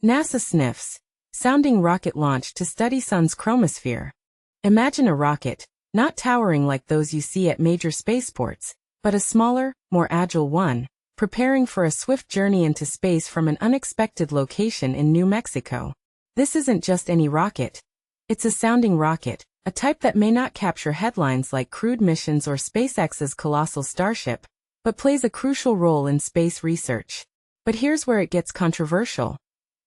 NASA SNIFS, sounding rocket launch to study Sun's chromosphere. Imagine a rocket, not towering like those you see at major spaceports, but a smaller, more agile one, preparing for a swift journey into space from an unexpected location in New Mexico. This isn't just any rocket. It's a sounding rocket, a type that may not capture headlines like crewed missions or SpaceX's colossal Starship, but plays a crucial role in space research. But here's where it gets controversial.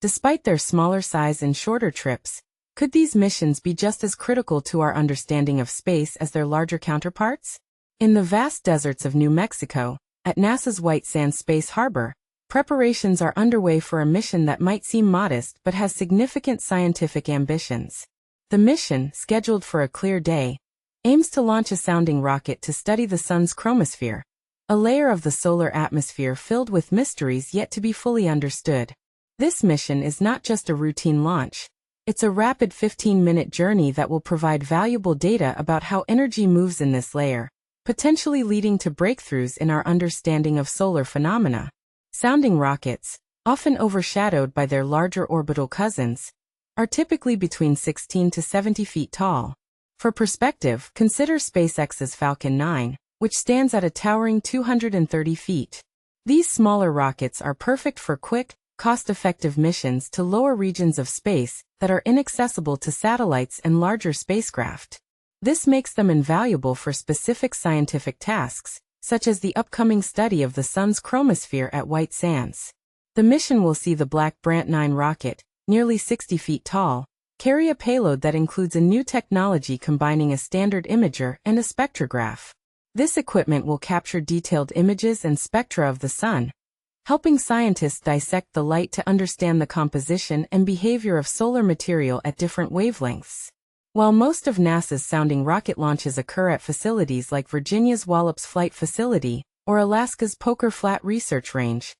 Despite their smaller size and shorter trips, could these missions be just as critical to our understanding of space as their larger counterparts? In the vast deserts of New Mexico, at NASA's White Sands Space Harbor, preparations are underway for a mission that might seem modest but has significant scientific ambitions. The mission, scheduled for a clear day, aims to launch a sounding rocket to study the Sun's chromosphere, a layer of the solar atmosphere filled with mysteries yet to be fully understood. This mission is not just a routine launch. It's a rapid 15-minute journey that will provide valuable data about how energy moves in this layer, potentially leading to breakthroughs in our understanding of solar phenomena. Sounding rockets, often overshadowed by their larger orbital cousins, are typically between 16 to 70 feet tall. For perspective, consider SpaceX's Falcon 9, which stands at a towering 230 feet. These smaller rockets are perfect for quick, cost-effective missions to lower regions of space that are inaccessible to satellites and larger spacecraft. This makes them invaluable for specific scientific tasks, such as the upcoming study of the Sun's chromosphere at White Sands. The mission will see the Black Brant IX rocket, nearly 60 feet tall, carry a payload that includes a new technology combining a standard imager and a spectrograph. This equipment will capture detailed images and spectra of the Sun, helping scientists dissect the light to understand the composition and behavior of solar material at different wavelengths. While most of NASA's sounding rocket launches occur at facilities like Virginia's Wallops Flight Facility or Alaska's Poker Flat Research Range,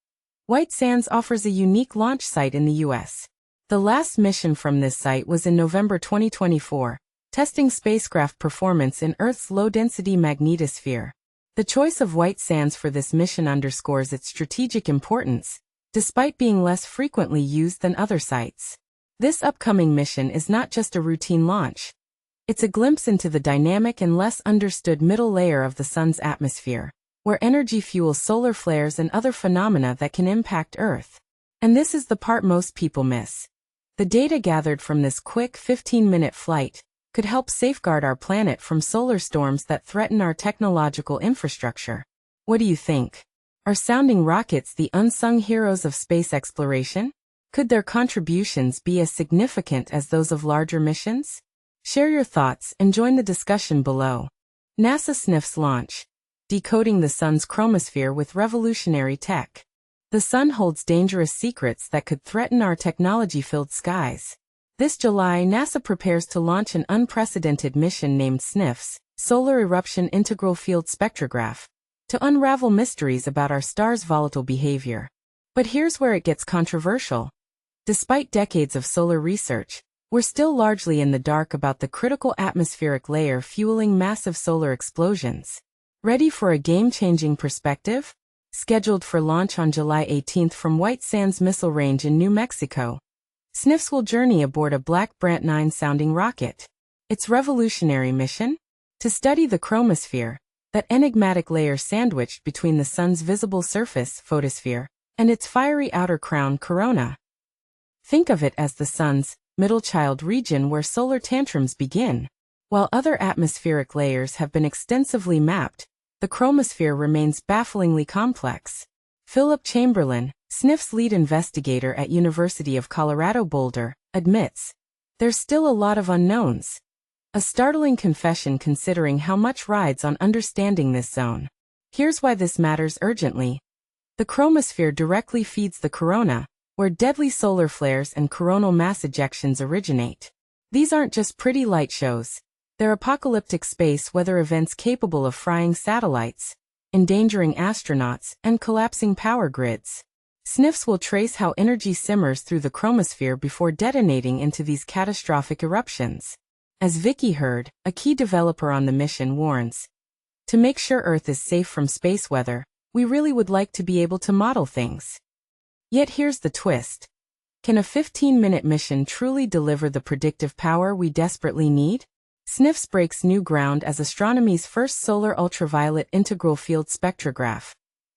White Sands offers a unique launch site in the U.S. The last mission from this site was in November 2024, testing spacecraft performance in Earth's low-density magnetosphere. The choice of White Sands for this mission underscores its strategic importance, despite being less frequently used than other sites. This upcoming mission is not just a routine launch. It's a glimpse into the dynamic and less understood middle layer of the Sun's atmosphere, where energy fuels solar flares and other phenomena that can impact Earth. And this is the part most people miss. The data gathered from this quick 15-minute flight could help safeguard our planet from solar storms that threaten our technological infrastructure. What do you think? Are sounding rockets the unsung heroes of space exploration? Could their contributions be as significant as those of larger missions? Share your thoughts and join the discussion below. NASA SNIFS launch. Decoding the Sun's chromosphere with revolutionary tech. The Sun holds dangerous secrets that could threaten our technology-filled skies. This July, NASA prepares to launch an unprecedented mission named SNIFS, Solar Eruption Integral Field Spectrograph, to unravel mysteries about our star's volatile behavior. But here's where it gets controversial. Despite decades of solar research, we're still largely in the dark about the critical atmospheric layer fueling massive solar explosions. Ready for a game-changing perspective? Scheduled for launch on July 18 from White Sands Missile Range in New Mexico, SNIFS will journey aboard a Black Brant IX sounding rocket. Its revolutionary mission? To study the chromosphere, that enigmatic layer sandwiched between the Sun's visible surface, photosphere, and its fiery outer crown, corona. Think of it as the Sun's middle child region where solar tantrums begin. While other atmospheric layers have been extensively mapped, the chromosphere remains bafflingly complex. Philip Chamberlain, SNIFS lead investigator at University of Colorado Boulder, admits, there's still a lot of unknowns. A startling confession considering how much rides on understanding this zone. Here's why this matters urgently. The chromosphere directly feeds the corona, where deadly solar flares and coronal mass ejections originate. These aren't just pretty light shows. They're apocalyptic space weather events capable of frying satellites, endangering astronauts, and collapsing power grids. SNIFS will trace how energy simmers through the chromosphere before detonating into these catastrophic eruptions. As Vicky Hurd, a key developer on the mission, warns, to make sure Earth is safe from space weather, we really would like to be able to model things. Yet here's the twist. Can a 15-minute mission truly deliver the predictive power we desperately need? SNIFS breaks new ground as astronomy's first solar ultraviolet integral field spectrograph.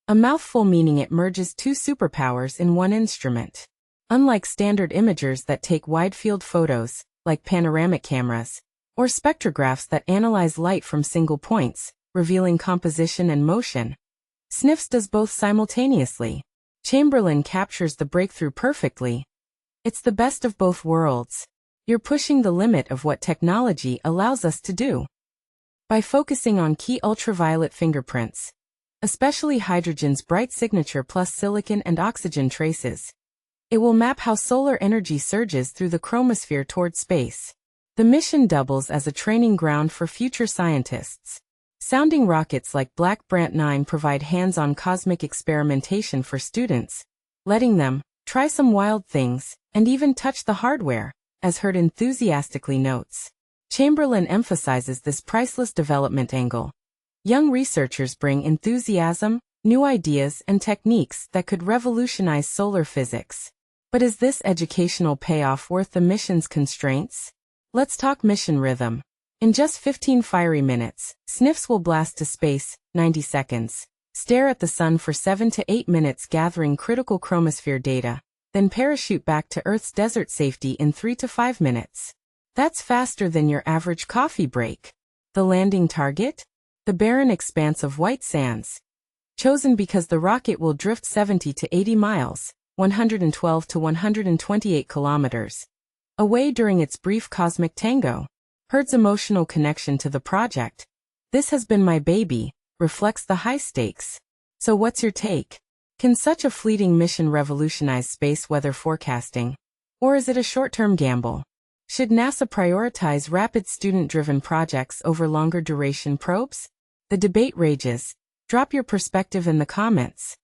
A mouthful, meaning it merges two superpowers in one instrument. Unlike standard imagers that take wide-field photos, like panoramic cameras, or spectrographs that analyze light from single points, revealing composition and motion, SNIFS does both simultaneously. Chamberlain captures the breakthrough perfectly. It's the best of both worlds. You're pushing the limit of what technology allows us to do. By focusing on key ultraviolet fingerprints, especially hydrogen's bright signature plus silicon and oxygen traces, it will map how solar energy surges through the chromosphere toward space. The mission doubles as a training ground for future scientists. Sounding rockets like Black Brant IX provide hands-on cosmic experimentation for students, letting them try some wild things and even touch the hardware, as Heard enthusiastically notes. Chamberlain emphasizes this priceless development angle. Young researchers bring enthusiasm, new ideas, and techniques that could revolutionize solar physics. But is this educational payoff worth the mission's constraints? Let's talk mission rhythm. In just 15 fiery minutes, SNIFS will blast to space, 90 seconds, stare at the sun for 7 to 8 minutes gathering critical chromosphere data, then parachute back to Earth's desert safety in 3 to 5 minutes. That's faster than your average coffee break. The landing target? The barren expanse of white sands. Chosen because the rocket will drift 70 to 80 miles, 112 to 128 kilometers, away during its brief cosmic tango. Heard's emotional connection to the project, "This has been my baby," reflects the high stakes. So what's your take? Can such a fleeting mission revolutionize space weather forecasting? Or is it a short-term gamble? Should NASA prioritize rapid student-driven projects over longer-duration probes? The debate rages. Drop your perspective in the comments.